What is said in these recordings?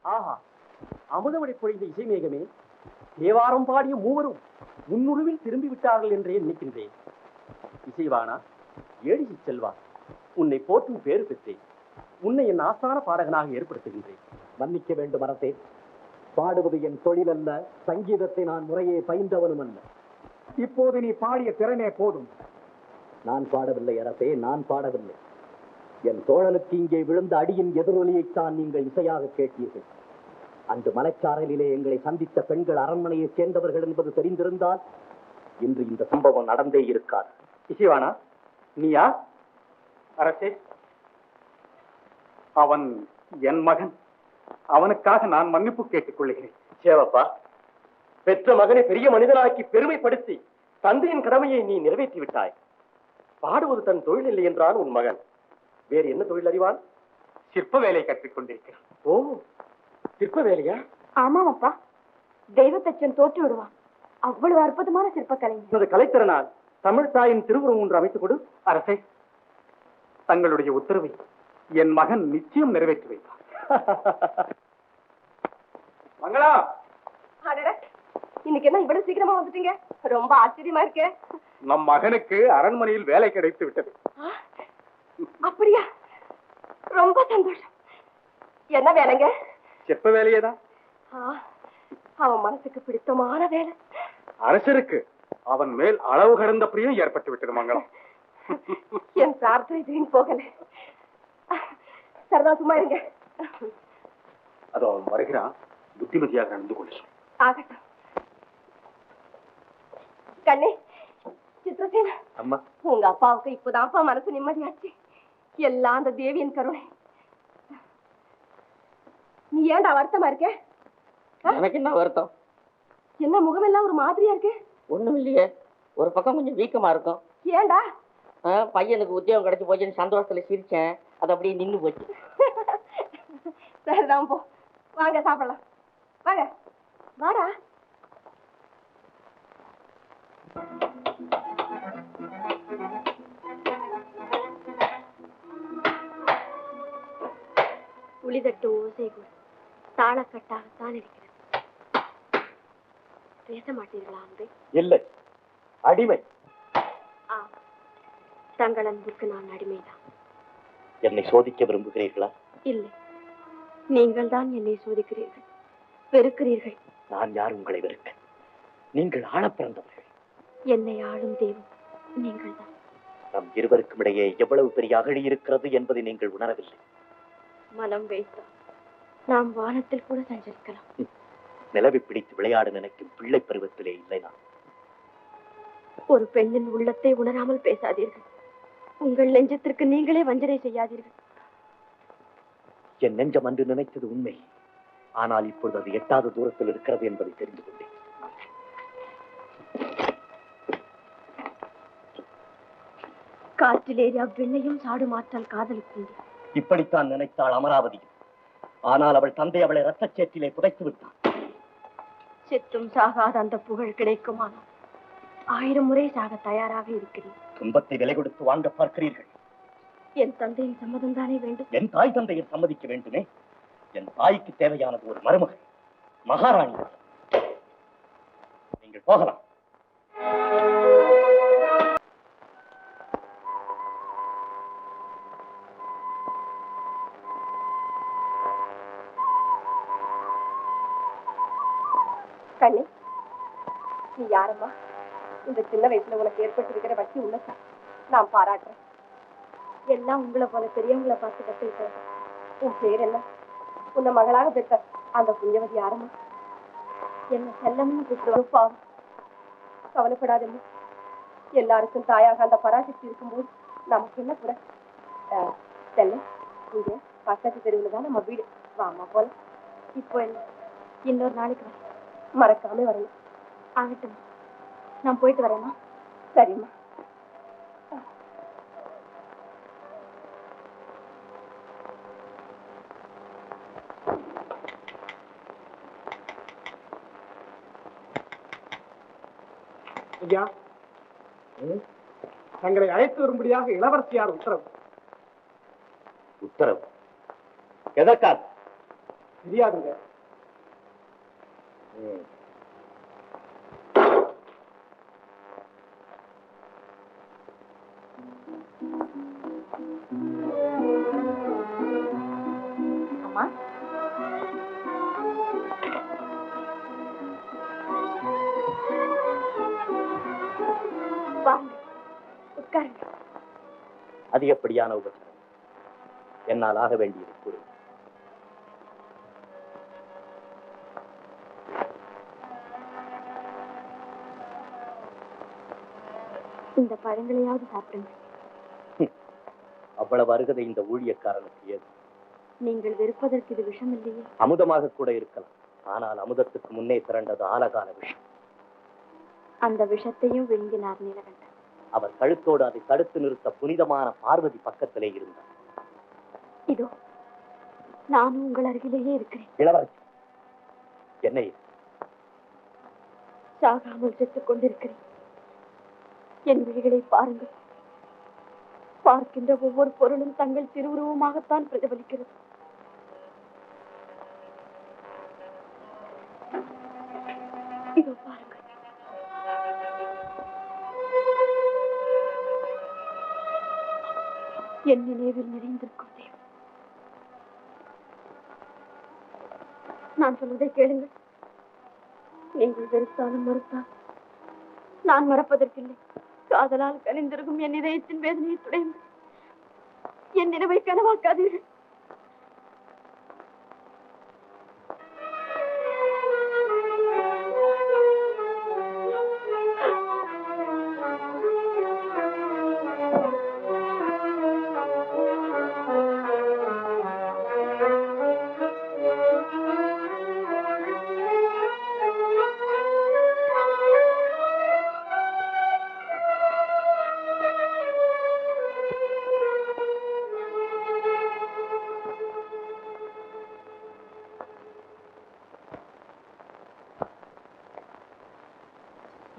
ஆஹா, அமுதமடை பொழிந்த இசைமேகமே, தேவாரம் பாடிய மூவரும் முன்னுருவில் திரும்பி விட்டார்கள் என்றே நினைக்கின்றேன். இசைவானா, ஏழிசை செல்வா, உன்னை போற்றும் பேறு பெற்றேன். உன்னை என் ஆஸ்தான பாடகனாக ஏற்படுத்துகின்றேன். மன்னிக்க வேண்டும் அரசே, பாடுவது என் தொழில் அல்ல. சங்கீதத்தை நான் முறையே பயின்றவனும் அல்ல. இப்போது நீ பாடிய திறனே போதும். நான் பாடவில்லை அரசே, நான் பாடவில்லை. என் தோழனுக்கு இங்கே விழுந்த அடியின் எதிரொலியைத்தான் நீங்கள் இசையாக கேட்டீர்கள். அன்று மலைச்சாரலிலே எங்களை சந்தித்த பெண்கள் அரண்மனையைச் சேர்ந்தவர்கள் என்பது தெரிந்திருந்தால் இன்று இந்த சம்பவம் நடந்தே இருக்காது. இசைவானா, நீயா? அரசே, அவன் என் மகன். அவனுக்காக நான் மன்னிப்பு கேட்டுக் கொள்கிறேன். சேவப்பா, பெற்ற மகனை பெரிய மனிதனாக்கி பெருமைப்படுத்தி தந்தையின் கடமையை நீ நிறைவேற்றி விட்டாய். பாடுவது தன் தொழில் இல்லை என்றான் உன் மகன். வேறு என்ன தொழில் அறிவான்? சிற்ப வேலை கற்றுக் கொண்டிருக்கிறான். ஓ, சிற்ப வேலையா? ஆமாமப்பா, தெய்வத்தச்சன் தோற்று விடுவான். அவ்வளவு அற்புதமான சிற்பக்கலை. கலைத்திறனால் தமிழ் தாயின் திருவுருவம் ஒன்று அமைத்துக் கொடு. அரசே, தங்களுடைய உத்தரவை என் மகன் நிச்சயம் நிறைவேற்றி வைத்தார். மங்களா, இன்னைக்கு என்ன இவ்வளவு சீக்கிரமா வந்துட்டீங்க? ரொம்ப ஆச்சரியமா இருக்கே. நம் மகனுக்கு அரண்மனையில் வேலை கிடைத்து விட்டது. அப்படியா? ரொம்ப சந்தோஷம். என்ன வேலைங்க? சிற்ப வேலையேதான். அவன் மனசுக்கு பிடித்தமான வேலை. அரசருக்கு அவன் மேல் அளவு கடந்த பிரியம் ஏற்பட்டு விட்டது. மங்களம், என் பிரார்த்தனை வீண் போகல. சரிதான், சும்மா இருங்க. அது அவன் வருகிறான். புத்திமதியாக நடந்து கொள்ளும். ஆகட்டும். கண்ணே, சித்ரசேனா, அம்மா, உங்க அப்பாவுக்கு இப்பதான்ப்பா மனசு நிம்மதியாச்சு. எல்லாம் அந்த தேவியின் கருணை. நீ ஏன்டா வருத்தமா இருக்க? எனக்கு என்ன வருத்தம்? என்ன முகமெல்லாம் ஒரு மாதிரியா இருக்கு? ஒண்ணும் இல்லையே, ஒரு பக்கம் கொஞ்சம் வீக்கமா இருக்கும். ஏன்டா? பையனுக்கு உத்தியோகம் கிடைச்சு போச்சுன்னு சந்தோஷத்துல சிரிச்சேன். அது அப்படியே நின்னு போச்சு. சரிதான், போ. வாங்க சாப்பிடலாம். வாங்க, வாடா. புளிதட்டு ஓசை கூட தாளக்கட்டாகத்தான் இருக்கிறது. பேச மாட்டீர்களா அன்பே? இல்லை, அடிமை. தங்கள் அன்புக்கு நான் அடிமைதான். என்னை சோதிக்க விரும்புகிறீர்களா? இல்லை, நீங்கள் தான் என்னை சோதிக்கிறீர்கள், வெறுக்கிறீர்கள். நான் யார் உங்களை வெறுக்க? நீங்கள் ஆள பிறந்தவர்கள். என்னை ஆளும் தெய்வம் நீங்கள் தான். நம் இருவருக்கும் இடையே எவ்வளவு பெரிய அகழி இருக்கிறது என்பதை நீங்கள் உணரவில்லை. மனம் வைத்தால் நாம் வானத்தில் கூட சஞ்சரிக்கலாம். நிலவை பிடித்து விளையாட நினைக்கும் பிள்ளை பருவத்திலே இல்லை நான். ஒரு பெண்ணின் உள்ளத்தை உணராமல் பேசாதீர்கள். உங்கள் நெஞ்சத்திற்கு நீங்களே வஞ்சனை செய்யாதீர்கள். என் நெஞ்சம் அன்று நினைத்தது உண்மை. ஆனால் இப்பொழுது அது எட்டாத தூரத்தில் இருக்கிறது என்பதை தெரிந்து கொண்டேன். காற்றிலேறி அவ்வெண்ணையும் சாடு மாற்றால் காதலுக்கு இப்படித்தான் நினைத்தாள் அமராவதி. ஆனால் அவள் தந்தை அவளை ரத்தச் சேற்றிலே புதைத்து விட்டான். செத்தும் சாகாத அந்த புகழ் கிடைக்குமானால் 1000 முறை சாக தயாராக இருக்கிறேன். துன்பத்தை விலை கொடுத்து வாங்க பார்க்கிறீர்கள். என் தந்தையின் சம்மதம் தானே வேண்டும். என் தாய் தந்தையை சம்மதிக்க வேண்டுமே. என் தாய்க்கு தேவையானது ஒரு மருமகள், மகாராணி. நீங்கள் போகலாம். கண்ணே, நீ யாரம்மா? இந்த சின்ன வயசுல உனக்கு ஏற்பட்டிருக்கிற வட்டி உள்ளதா நான் பாராட்டுறேன். எல்லாம் உங்களை போல பெரியவங்களை பார்த்து கற்றுக்கிறேன். உன் பேர் என்ன? உன்னை மகளாக பெற்ற அந்த புண்ணியவதி யாரம்மா? என்ன செல்லம்னு கூப்பிடுவாங்க. பாவம், கவலைப்படாதம்மா. எல்லாருக்கும் தாயாக அந்த பராசக்தி இருக்கும்போது நமக்கு என்ன கூட. செல்லம், இங்க பக்கத்து தெருவில் தான் நம்ம வீடு. வாமா போல. இப்போ என்ன? இன்னொரு நாளைக்கு வர மறக்காம வரணும். ஆகட்டும், நான் போயிட்டு வரேம்மா. சரிம்மா. ஐயா, தங்களை அழைத்து வரும்படியாக இளவரசியார் உத்தரவு. உத்தரவு எதற்காக? தெரியாதுங்க. அம்மா, வாங்க உட்காருங்க. அதிகப்படியான உபச்சாரம் என்னால் ஆக வேண்டியது கூறு. இந்த பழங்களையாவது சாப்பிடுங்க. அவ்வளவு அருகதை இந்த ஊழியக்காரனுக்கு ஏது? நீங்கள் வெறுப்பதற்கு இது விஷம் இல்லையே. அமுதமாக கூட இருக்கலாம், ஆனால் அமுதத்துக்கு முன்னே திரண்டது ஆலகால விஷம். அந்த விஷத்தையும் விழுங்கினார் நீலகண்டன். அவர் கழுத்தோடு அதை தடுத்து நிறுத்த புனிதமான பார்வதி பக்கத்திலே இருந்தார். இதோ நானும் உங்கள் அருகிலேயே இருக்கிறேன். இளவரசி, என்னை சாகாமல் செத்துக் கொண்டிருக்கிறேன். என் விழிகளை பாருங்கள். பார்க்கின்ற ஒவ்வொரு பொருளும் தங்கள் திருவுருவமாகத்தான் பிரதிபலிக்கிறது. இதோ பாருங்கள். என் நினைவில் நிறைந்திருக்கும் தெய்வம். நான் சொல்வதை கேளுங்கள். நீங்கள் வெறுத்தாலும் மறுத்தால் நான் மறப்பதற்கில்லை. காதலால் கனிந்திருக்கும் என் இதயத்தின் வேதனையை துடையுங்கள். என் நினைவை கனவாக்காதீர்கள்.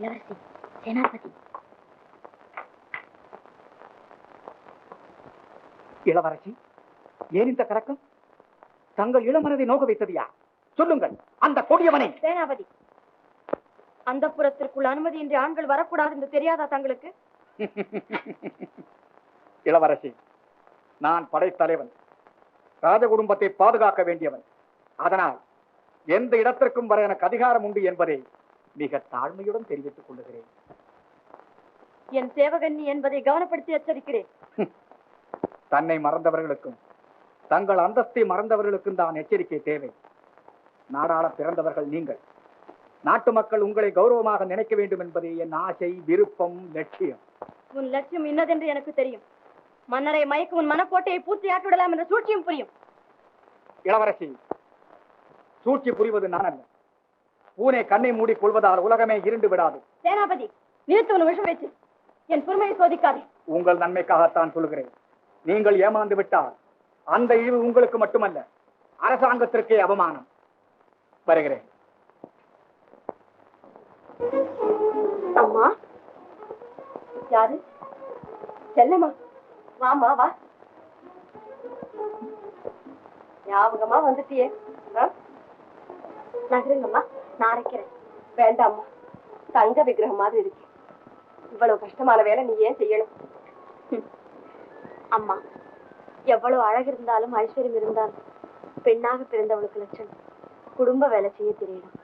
இளவரசி, சேனாபதி. இளவரசி, ஏன் இந்த கலக்கம்? தங்கள் இளமனதை நோக வைத்தது யார்? சொல்லுங்கள். அந்த கொடியவனை. சேனாபதி, அந்த புறத்திற்குள் அனுமதியின்றி ஆண்கள் வரக்கூடாது என்று தெரியாதா தங்களுக்கு? இளவரசி, நான் படைத்தலைவன், ராஜ குடும்பத்தை பாதுகாக்க வேண்டியவன். அதனால் எந்த இடத்திற்கும் வர எனக்கு அதிகாரம் உண்டு என்பதை மிக தாழ்மையுடன் தெரிவித்துக் கொள்ளுகிறேன். என் சேவகன்னி என்பதை கவனப்படுத்தி எச்சரிக்கிறேன். தன்னை மறந்தவர்களுக்கும் தங்கள் அந்தஸ்தை மறந்தவர்களுக்கும் தான் எச்சரிக்கை தேவை. நாடாள பிறந்தவர்கள் நீங்கள். நாட்டு மக்கள் உங்களை கௌரவமாக நினைக்க வேண்டும் என்பதே என் ஆசை, விருப்பம், லட்சியம். உன் லட்சியம் இன்னதென்று எனக்கு தெரியும். மன்னரை மயக்கும் உன் மனக்கோட்டையை பூர்த்தியாக்கி விடலாம் என்ற சூழ்ச்சியும் புரியும். இளவரசி, சூழ்ச்சி புரிவது நான் அல்ல. பூனை கண்ணை மூடி கொள்வதால் உலகமே இருண்டு விடாது. சேனாபதி, நிறுத்து உன் விஷம் வைத்து. என் பொறுமையை சோதிக்காதே. உங்கள் நன்மைக்காகத்தான் சொல்கிறேன். நீங்கள் ஏமாந்து விட்டால் அந்த இழிவு உங்களுக்கு மட்டுமல்ல, அரசாங்கத்திற்கே அவமானம். வருகிறேன். அம்மா, யாரு? செல்லம்மா, வாமா வா. ஞாபகமா வந்துட்டியே. நகருங்கம்மா, நான் அரைக்கிறேன். வேண்டாம்மா, தங்க விக்கிரகம் மாதிரி இருக்கு. இவ்வளவு கஷ்டமான வேலை நீ ஏன் செய்யணும்? அம்மா, எவ்வளவு அழகு இருந்தாலும் ஐஸ்வர்யம் இருந்தாலும் பெண்ணாக பிறந்தவளுக்கு லட்சணம் குடும்ப வேலை செய்ய தெரியணும்.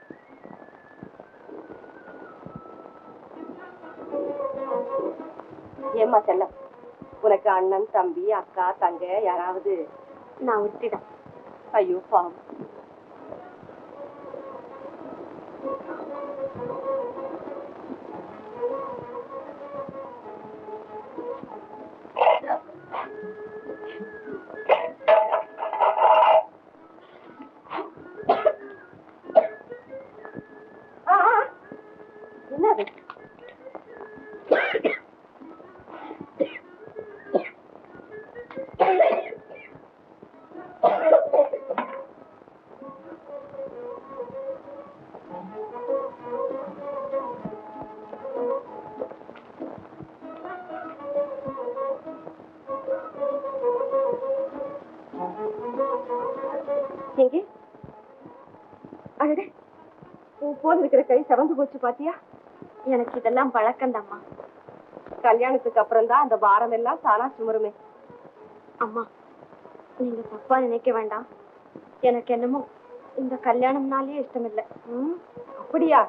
ஏம்மா செல்லம், உனக்கு அண்ணன், தம்பி, அக்கா, தங்க யாராவது? நான் ஒருத்திதான். ஐயோ பாவம். என்னது? அடடே, பூ போல இருக்கிற கை செவந்து போச்சு பாத்தியா? எனக்கு இதெல்லாம் பழக்கம்தாம்மா. கல்யாணத்துக்கு அப்புறம் தான் அந்த வாரம் எல்லாம் தானா சுமருமே. அம்மா, நீங்க தப்பா நினைக்க வேண்டாம். எனக்கு என்னமோ இந்த கல்யாணம்னாலே இஷ்டம் இல்லை. அப்படியா?